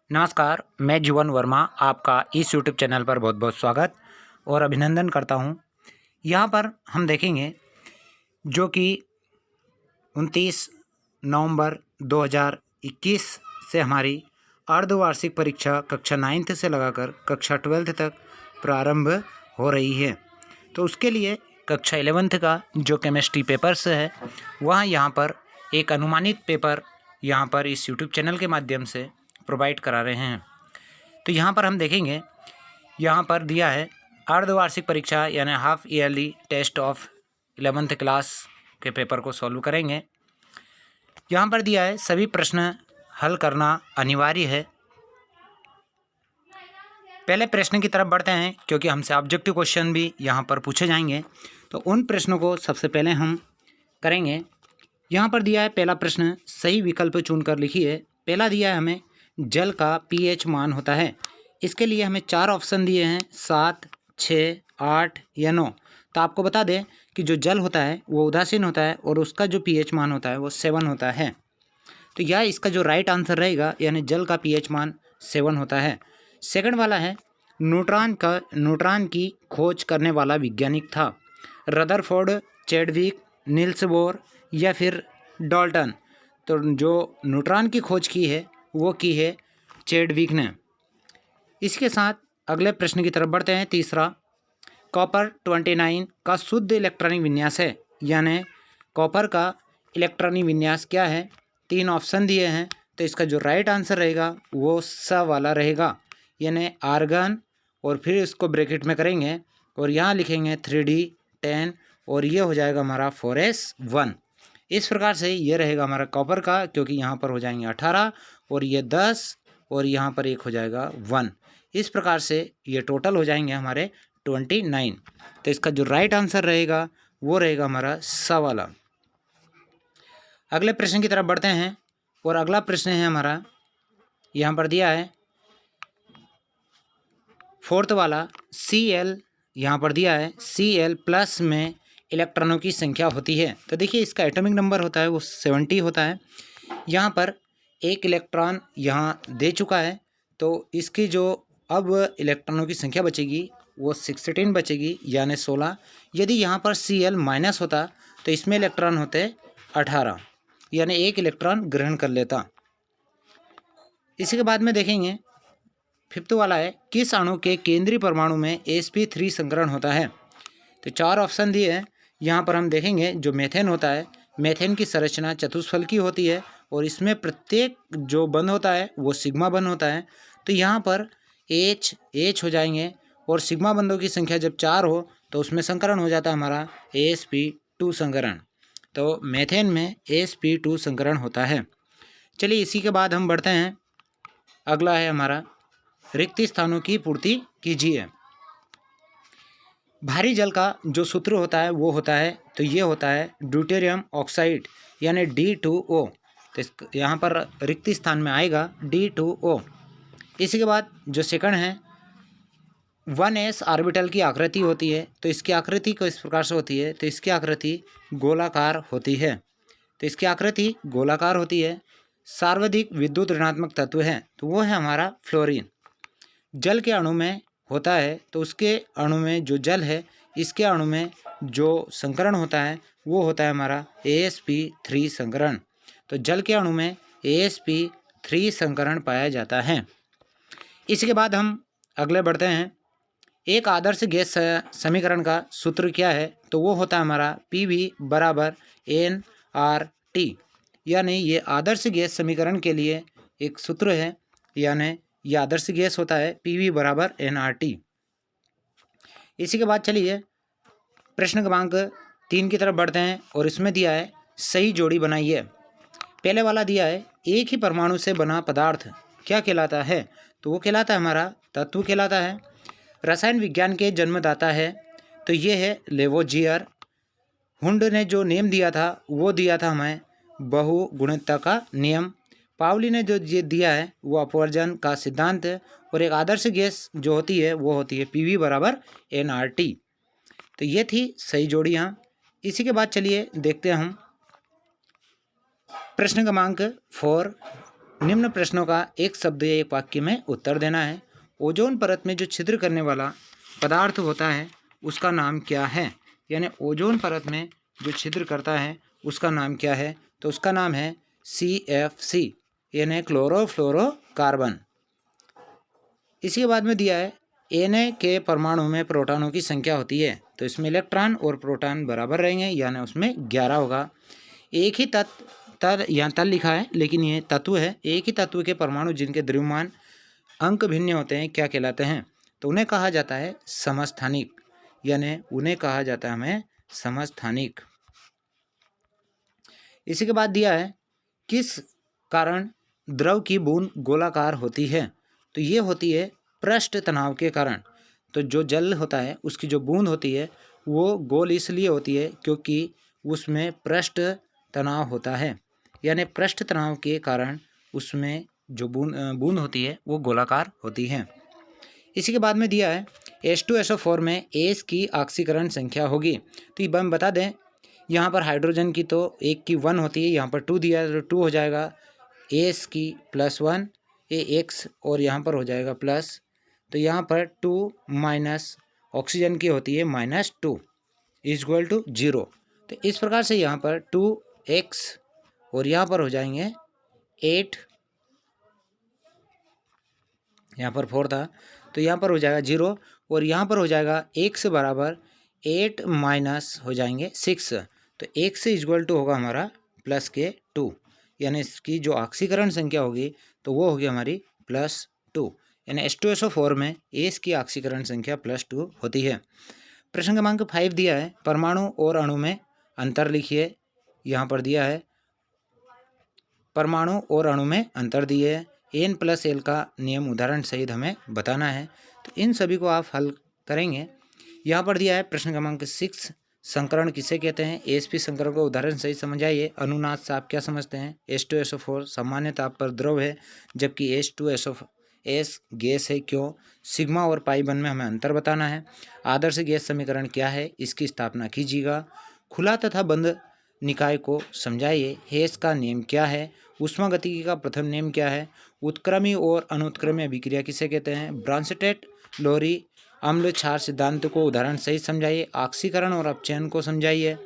नमस्कार, मैं जीवन वर्मा आपका इस यूट्यूब चैनल पर बहुत बहुत स्वागत और अभिनंदन करता हूं। यहां पर हम देखेंगे जो कि 29 नवंबर 2021 से हमारी अर्धवार्षिक परीक्षा कक्षा 9th से लगाकर कक्षा 12th तक प्रारंभ हो रही है। तो उसके लिए कक्षा 11th का जो केमिस्ट्री पेपर्स है वह यहाँ पर एक अनुमानित पेपर यहाँ पर इस यूट्यूब चैनल के माध्यम से प्रोवाइड करा रहे हैं। तो यहाँ पर हम देखेंगे, यहाँ पर दिया है अर्धवार्षिक परीक्षा यानी half yearly test of 11th class के पेपर को सॉल्व करेंगे। यहाँ पर दिया है सभी प्रश्न हल करना अनिवार्य है। पहले प्रश्न की तरफ बढ़ते हैं क्योंकि हमसे ऑब्जेक्टिव क्वेश्चन भी यहाँ पर पूछे जाएंगे। तो उन प्रश्नों को सबसे पहले हम करेंगे। यहाँ पर दिया है पहला प्रश्न, सही विकल्प चुनकर लिखिए। पहला दिया है हमें जल का पीएच मान होता है। इसके लिए हमें 4 ऑप्शन दिए हैं, 7, 6, 8 या 9। तो आपको बता दें कि जो जल होता है वो उदासीन होता है और उसका जो पीएच मान होता है वो 7 होता है। तो यह इसका जो राइट आंसर रहेगा, यानी जल का पीएच मान 7 होता है। सेकंड वाला है न्यूट्रॉन की खोज करने वाला वैज्ञानिक था। रदरफोर्ड, चैडविक, नील्स बोर या फिर डाल्टन। तो जो न्यूट्रॉन की खोज की है वो की है चैडविक ने। इसके साथ अगले प्रश्न की तरफ बढ़ते हैं। तीसरा, कॉपर 29 का शुद्ध इलेक्ट्रॉनिक विन्यास है, यानी कॉपर का इलेक्ट्रॉनिक विन्यास क्या है। 3 ऑप्शन दिए हैं, तो इसका जो राइट आंसर रहेगा वो स वाला रहेगा, यानी आर्गन, और फिर इसको ब्रैकेट में करेंगे और यहाँ लिखेंगे 3D10 और ये हो जाएगा हमारा 4s1। इस प्रकार से ये रहेगा हमारा कॉपर का, क्योंकि यहाँ पर हो जाएंगे 18 और ये 10 और यहाँ पर एक हो जाएगा 1। इस प्रकार से ये टोटल हो जाएंगे हमारे 29। तो इसका जो राइट आंसर रहेगा वो रहेगा हमारा स वाला। अगले प्रश्न की तरफ बढ़ते हैं और अगला प्रश्न है हमारा, यहाँ पर दिया है 4th वाला, Cl यहाँ पर दिया है Cl+ में इलेक्ट्रॉनों की संख्या होती है। तो देखिए इसका एटॉमिक नंबर होता है वो 70 होता है। यहाँ पर एक इलेक्ट्रॉन यहाँ दे चुका है, तो इसकी जो अब इलेक्ट्रॉनों की संख्या बचेगी वो 16 बचेगी, यानी 16। यदि यहाँ पर Cl- होता तो इसमें इलेक्ट्रॉन होते 18, यानी एक इलेक्ट्रॉन ग्रहण कर लेता। इसी के बाद में देखेंगे 5th वाला है, किस अणु के केंद्रीय परमाणु में sp3 संकरण होता है। तो 4 ऑप्शन दिए हैं। यहाँ पर हम देखेंगे जो मेथेन होता है, मेथेन की संरचना चतुष्फलकी होती है और इसमें प्रत्येक जो बंध होता है वो सिग्मा बंध होता है। तो यहाँ पर H हो जाएंगे और सिग्मा बंधों की संख्या जब 4 हो तो उसमें संकरण हो जाता है हमारा sp2 संकरण। तो मेथेन में sp2 संकरण होता है। चलिए इसी के बाद हम बढ़ते हैं। अगला है हमारा, रिक्त स्थानों की पूर्ति कीजिए। भारी जल का जो सूत्र होता है वो होता है, तो ये होता है ड्यूटेरियम ऑक्साइड, यानी D2O। तो यहाँ पर रिक्त स्थान में आएगा D2O। इसी के बाद जो सेकंड है, 1s ऑर्बिटल की आकृति होती है। तो इसकी आकृति को इस प्रकार से होती है, तो इसकी आकृति गोलाकार होती है। तो इसकी आकृति गोलाकार होती है। सर्वाधिक विद्युत ऋणात्मक तत्व है, तो वो है हमारा फ्लोरीन। जल के अणु में होता है, तो उसके अणु में जो जल है इसके अणु में जो संकरण होता है वो होता है हमारा sp3 संकरण। तो जल के अणु में sp3 संकरण पाया जाता है। इसके बाद हम अगले बढ़ते हैं। एक आदर्श गैस समीकरण का सूत्र क्या है, तो वो होता है हमारा PV = nRT, यानी ये आदर्श गैस समीकरण के लिए एक सूत्र है, यानी यह आदर्श गैस होता है PV = nRT। इसी के बाद चलिए प्रश्न क्रमांक 3 की तरफ बढ़ते हैं और इसमें दिया है सही जोड़ी बनाइए। पहले वाला दिया है एक ही परमाणु से बना पदार्थ क्या कहलाता है, तो वो कहलाता है हमारा तत्व कहलाता है। रसायन विज्ञान के जन्मदाता है, तो ये है लेवोजियर। हुंड ने जो नियम दिया था वो दिया था हमें बहुगुणितता का नियम। पावली ने जो ये दिया है वो अपवर्जन का सिद्धांत है। और एक आदर्श गैस जो होती है वो होती है PV = nRT। तो ये थी सही जोड़ियाँ। इसी के बाद चलिए देखते हैं हम प्रश्न क्रमांक 4। निम्न प्रश्नों का एक शब्द या एक वाक्य में उत्तर देना है। ओजोन परत में जो छिद्र करने वाला पदार्थ होता है उसका नाम क्या है? यानी ओजोन परत में जो छिद्र करता है उसका नाम क्या है? तो उसका नाम है CFC यानी क्लोरोफ्लोरोकार्बन। इसके बाद में दिया है Na के परमाणु में प्रोटॉनों की संख्या होती है, तो इसमें इलेक्ट्रॉन और प्रोटॉन बराबर रहेंगे, यानी उसमें 11 होगा। एक ही तत्व यहाँ तल लिखा है लेकिन ये तत्व है। एक ही तत्व के परमाणु जिनके द्रव्यमान अंक भिन्न होते हैं क्या कहलाते हैं? तो उन्हें कहा जाता है समस्थानिक, यानी उन्हें कहा जाता है हमें समस्थानिक। इसी के बाद दिया है किस कारण द्रव की बूंद गोलाकार होती है? तो ये होती है पृष्ठ तनाव के कारण। तो जो जल होता है उसकी जो बूंद होती है वो गोल इसलिए होती है क्योंकि उसमें पृष्ठ तनाव होता है, यानी पृष्ठ तनाव के कारण उसमें जो बूंद होती है वो गोलाकार होती है। इसी के बाद में दिया है H2SO4 में एस की ऑक्सीकरण संख्या होगी। तो ये हम बता दें, यहाँ पर हाइड्रोजन की तो एक की 1 होती है, यहाँ पर 2 दिया है तो 2 हो जाएगा, एस की +1 AX और यहाँ पर हो जाएगा प्लस, तो यहाँ पर 2 माइनस ऑक्सीजन की होती है -2 इक्वल टू 0। तो इस प्रकार से यहाँ पर 2x और यहाँ पर हो जाएंगे 8, यहाँ पर 4 था तो यहाँ पर हो जाएगा 0 और यहाँ पर हो जाएगा x बराबर 8 माइनस हो जाएंगे 6। तो x इक्वल टू होगा हमारा प्लस के 2, यानी इसकी जो ऑक्सीकरण संख्या होगी तो वो होगी हमारी +2, यानी H2SO4 में एस की ऑक्सीकरण संख्या +2 होती है। प्रश्न क्रमांक 5 दिया है परमाणु और अणु में अंतर लिखिए। यहाँ पर दिया है परमाणु और अणु में अंतर दिए है, N+L का नियम उदाहरण सहित हमें बताना है। तो इन सभी को आप हल करेंगे। यहाँ पर दिया है प्रश्न क्रमांक 6 संकरण किसे कहते हैं? AsP संकरण को उदाहरण सहित समझाइए। अनुनाद से आप क्या समझते हैं? H2SO4 सामान्य ताप पर द्रव है जबकि H2SO4 गैस है, क्यों? सिग्मा और पाई वन में हमें अंतर बताना है। आदर्श गैस समीकरण क्या है, इसकी स्थापना कीजिएगा। खुला तथा बंद निकाय को समझाइए। हेस का नियम क्या है? ऊष्मागतिकी का प्रथम नियम क्या है? उत्क्रमी और अनुत्क्रमी अभिक्रिया किसे कहते हैं? ब्रॉन्स्टेड लोरी अम्ल क्षार सिद्धांत को उदाहरण सहित समझाइए। ऑक्सीकरण और अपचयन को समझाइए।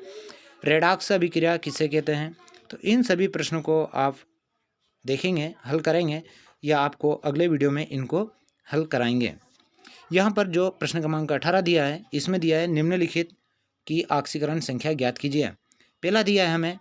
रेडॉक्स अभिक्रिया किसे कहते हैं? तो इन सभी प्रश्नों को आप देखेंगे, हल करेंगे या आपको अगले वीडियो में इनको हल कराएंगे। यहाँ पर जो प्रश्न क्रमांक 18 दिया है इसमें दिया है निम्नलिखित की ऑक्सीकरण संख्या ज्ञात कीजिए। पहला दिया है हमें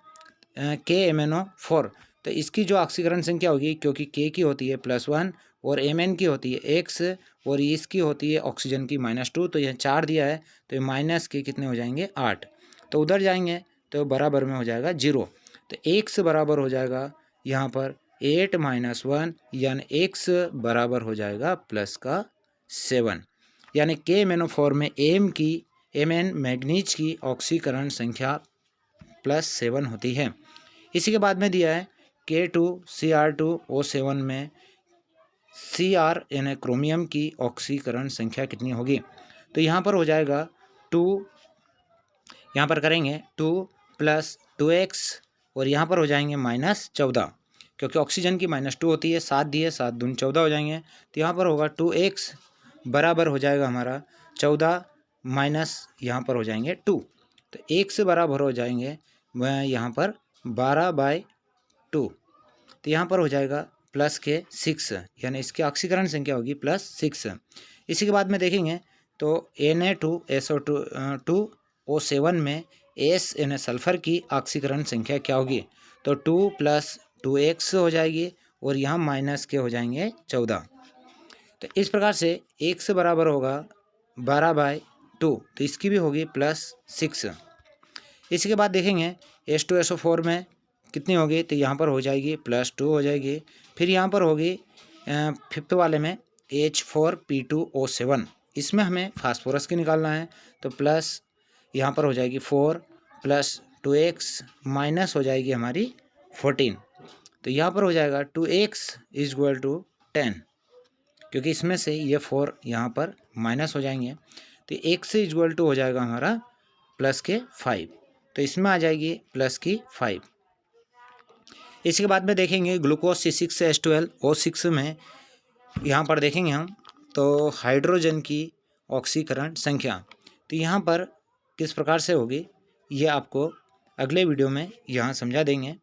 KMnO4, तो इसकी जो ऑक्सीकरण संख्या होगी, क्योंकि K की होती है +1 और Mn की होती है X और इसकी होती है ऑक्सीजन की -2, तो यह 4 दिया है तो ये माइनस के कितने हो जाएंगे 8, तो उधर जाएंगे तो बराबर में हो जाएगा 0। तो X बराबर हो जाएगा यहाँ पर 8 - 1 यानी X बराबर हो जाएगा +7, यानी KMnO4 में Mn मैग्नीज की ऑक्सीकरण संख्या +7 होती है। इसी के बाद में दिया है K2Cr2O7 में Cr यानी क्रोमियम की ऑक्सीकरण संख्या कितनी होगी? तो यहाँ पर हो जाएगा 2, यहाँ पर करेंगे 2 + 2x और यहाँ पर हो जाएंगे -14, क्योंकि ऑक्सीजन की -2 होती है, 7 दिए 7 दूनी 14 हो जाएंगे, तो यहाँ पर होगा 2x बराबर हो जाएगा हमारा 14 माइनस यहाँ पर हो जाएंगे 2, तो x बराबर हो जाएंगे यहाँ पर 12/2, तो यहाँ पर हो जाएगा +6, यानी इसकी ऑक्सीकरण संख्या होगी +6। इसी के बाद में देखेंगे तो Na2SO2O7 में S यानी सल्फर की ऑक्सीकरण संख्या क्या होगी? तो 2 + 2x हो जाएगी और यहाँ माइनस के हो जाएंगे 14, तो इस प्रकार से x बराबर होगा 12/2, तो इसकी भी होगी +6। इसी के बाद देखेंगे H2SO4 में कितनी होगी? तो यहाँ पर हो जाएगी +2 हो जाएगी। फिर यहाँ पर होगी 5th वाले में H4P2O7, इसमें हमें फास्फोरस की निकालना है, तो प्लस यहाँ पर हो जाएगी 4 + 2x माइनस हो जाएगी हमारी 14, तो यहाँ पर हो जाएगा 2x = 10, क्योंकि इसमें से ये 4 यहाँ पर माइनस हो जाएंगे, तो x = हो जाएगा हमारा +5, तो इसमें आ जाएगी +5। इसके बाद में देखेंगे ग्लूकोज C6H12O6 में यहाँ पर देखेंगे हम तो हाइड्रोजन की ऑक्सीकरण संख्या तो यहाँ पर किस प्रकार से होगी ये आपको अगले वीडियो में यहाँ समझा देंगे।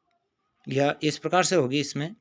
यह इस प्रकार से होगी इसमें